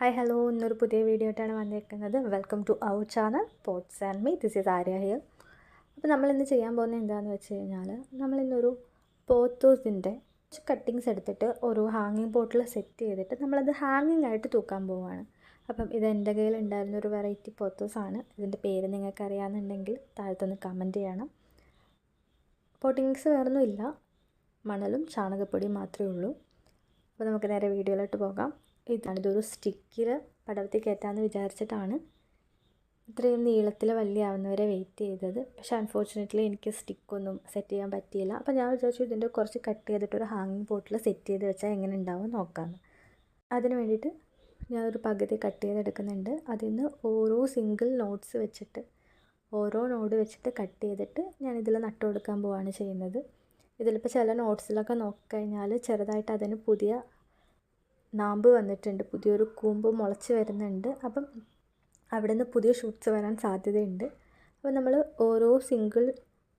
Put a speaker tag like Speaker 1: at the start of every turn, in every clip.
Speaker 1: Hi hello ഇന്നൊരു പുതിയ video ആയിട്ടാണ് വന്നിരിക്കുന്നത്. Welcome to our channel pots and me. This is Arya here. അപ്പോൾ നമ്മളിന്ന് ചെയ്യാൻ പോകുന്നത് എന്താണെന്ന് വെച്ച് കഴിഞ്ഞാൽ നമ്മളിന്നൊരു പോത്തോസിൻ്റെ കട്ടിങ്സ് എടുത്തിട്ട് ഒരു ഹാങ്ങിങ് പോട്ടിൽ സെറ്റ് ചെയ്തിട്ട് നമ്മളത് ഹാങ്ങിങ് ആയിട്ട് തൂക്കാൻ പോവുകയാണ്. അപ്പം ഇത് എൻ്റെ കയ്യിൽ ഉണ്ടായിരുന്നൊരു വെറൈറ്റി പോത്തോസാണ്. ഇതിൻ്റെ പേര് നിങ്ങൾക്ക് അറിയാമെന്നുണ്ടെങ്കിൽ താഴത്തൊന്ന് കമൻറ്റ് ചെയ്യണം. പോട്ടിങ്സ് വേറൊന്നും ഇല്ല, മണലും ചാണകപ്പൊടിയും മാത്രമേ ഉള്ളൂ. അപ്പോൾ നമുക്ക് നേരെ വീഡിയോയിലോട്ട് പോകാം. ഇതൊരു സ്റ്റിക്കിൽ പടർത്തി കയറ്റാമെന്ന് വിചാരിച്ചിട്ടാണ് ഇത്രയും നീളത്തിൽ വള്ളിയാവുന്നവരെ വെയിറ്റ് ചെയ്തത്. പക്ഷേ അൺഫോർച്ചുനേറ്റ്ലി എനിക്ക് സ്റ്റിക്കൊന്നും സെറ്റ് ചെയ്യാൻ പറ്റിയില്ല. അപ്പോൾ ഞാൻ വിചാരിച്ചു ഇതിൻ്റെ കുറച്ച് കട്ട് ചെയ്തിട്ടൊരു ഹാങ്ങിങ് പോട്ടിൽ സെറ്റ് ചെയ്ത് വെച്ചാൽ എങ്ങനെ ഉണ്ടാവും നോക്കാമെന്ന്. അതിന് വേണ്ടിയിട്ട് ഞാനൊരു പകുതി കട്ട് ചെയ്തെടുക്കുന്നുണ്ട്. അതിൽ നിന്ന് ഓരോ സിംഗിൾ നോട്ട്സ് വെച്ചിട്ട് ഓരോ നോഡ് വെച്ചിട്ട് കട്ട് ചെയ്തിട്ട് ഞാനിതിൽ നട്ടു കൊടുക്കാൻ പോവുകയാണ് ചെയ്യുന്നത്. ഇതിലിപ്പോൾ ചില നോട്ട്സിലൊക്കെ നോക്കിക്കഴിഞ്ഞാൽ ചെറുതായിട്ട് അതിന് പുതിയ നാമ്പ് വന്നിട്ടുണ്ട്, പുതിയൊരു കൂമ്പ് മുളച്ച് വരുന്നുണ്ട്. അപ്പം അവിടെ നിന്ന് പുതിയ ഷൂട്ട്സ് വരാൻ സാധ്യതയുണ്ട്. അപ്പോൾ നമ്മൾ ഓരോ സിംഗിൾ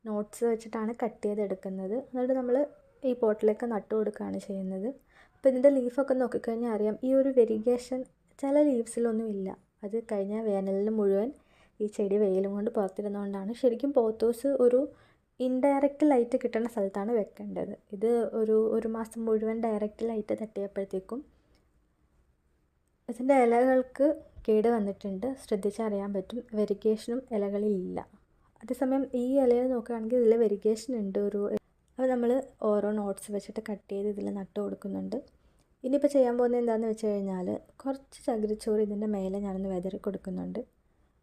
Speaker 1: നോട്ട്സ് വെച്ചിട്ടാണ് കട്ട് ചെയ്തെടുക്കുന്നത്. എന്നിട്ട് നമ്മൾ ഈ പോട്ടിലേക്ക് നട്ടു കൊടുക്കുകയാണ് ചെയ്യുന്നത്. അപ്പോൾ ഇതിൻ്റെ ലീഫൊക്കെ നോക്കിക്കഴിഞ്ഞാൽ അറിയാം, ഈ ഒരു വെരിഗേഷൻ ചില ലീവ്സിലൊന്നും ഇല്ല. അത് കഴിഞ്ഞ വേനലിൽ മുഴുവൻ ഈ ചെടി വെയിലും കൊണ്ട് പുറത്തിരുന്നുകൊണ്ടാണ്. ശരിക്കും പോത്തോസ് ഒരു ഇൻഡയറക്റ്റ് ലൈറ്റ് കിട്ടുന്ന സ്ഥലത്താണ് വെക്കേണ്ടത്. ഇത് ഒരു മാസം മുഴുവൻ ഡയറക്റ്റ് ലൈറ്റ് തട്ടിയപ്പോഴത്തേക്കും ഇതിൻ്റെ ഇലകൾക്ക് കേട് വന്നിട്ടുണ്ട്. ശ്രദ്ധിച്ചറിയാൻ പറ്റും, വെരിഗേഷനും ഇലകളിലില്ല. അതേസമയം ഈ ഇലയിൽ നോക്കുകയാണെങ്കിൽ ഇതിൽ വെരിഗേഷൻ ഉണ്ട്. അപ്പോൾ നമ്മൾ ഓരോ നോട്ട്സ് വെച്ചിട്ട് കട്ട് ചെയ്ത് ഇതിൽ നട്ട് കൊടുക്കുന്നുണ്ട്. ഇനിയിപ്പോൾ ചെയ്യാൻ പോകുന്നത് എന്താണെന്ന് വെച്ച് കഴിഞ്ഞാൽ കുറച്ച് ചകിരിച്ചോറ് ഇതിൻ്റെ മേലെ ഞാനൊന്ന് വിതറി കൊടുക്കുന്നുണ്ട്.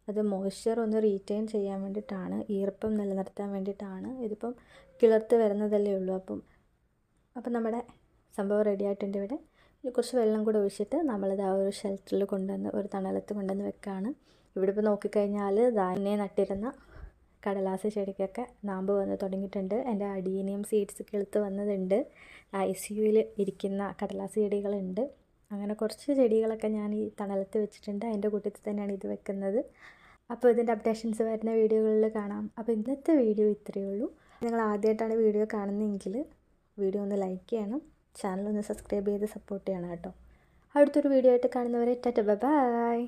Speaker 1: അത് മോയ്സ്ചർ ഒന്ന് റീറ്റെയിൻ ചെയ്യാൻ വേണ്ടിയിട്ടാണ്, ഈർപ്പം നിലനിർത്താൻ വേണ്ടിയിട്ടാണ്. ഇതിപ്പം കിളിർത്ത് വരുന്നതല്ലേ ഉള്ളൂ. അപ്പം നമ്മുടെ സംഭവം റെഡി ആയിട്ടുണ്ട്. ഇവിടെ ഇനി കുറച്ച് വെള്ളം കൂടെ ഒഴിച്ചിട്ട് നമ്മളിത് ആ ഒരു ഷെൽട്ടറിൽ കൊണ്ടുവന്ന് ഒരു തണലത്ത് കൊണ്ടുവന്ന് വെക്കുകയാണ്. ഇവിടെ ഇപ്പോൾ നോക്കിക്കഴിഞ്ഞാൽ തന്നെ നട്ടിരുന്ന കടലാസ് ചെടിക്കൊക്കെ നാമ്പ് വന്ന് തുടങ്ങിയിട്ടുണ്ട്. എൻ്റെ അഡീനിയം സീഡ്സ് കിളുത്ത് വന്നതുണ്ട്. ICUവിൽ ഇരിക്കുന്ന കടലാസ് ചെടികളുണ്ട്. അങ്ങനെ കുറച്ച് ചെടികളൊക്കെ ഞാൻ ഈ തണലത്ത് വെച്ചിട്ടുണ്ട്. അതിൻ്റെ കൂട്ടത്തിൽ തന്നെയാണ് ഇത് വെക്കുന്നത്. അപ്പോൾ ഇതിൻ്റെ അപ്ഡേഷൻസ് വരുന്ന വീഡിയോകളിൽ കാണാം. അപ്പോൾ ഇന്നത്തെ വീഡിയോ ഇത്രയേ ഉള്ളൂ. നിങ്ങൾ ആദ്യമായിട്ടാണ് വീഡിയോ കാണുന്നതെങ്കിൽ വീഡിയോ ഒന്ന് ലൈക്ക് ചെയ്യണം, ചാനലൊന്ന് സബ്സ്ക്രൈബ് ചെയ്ത് സപ്പോർട്ട് ചെയ്യണം കേട്ടോ. അടുത്തൊരു വീഡിയോ ആയിട്ട് കാണുന്നവരെ ടാറ്റ ബൈ.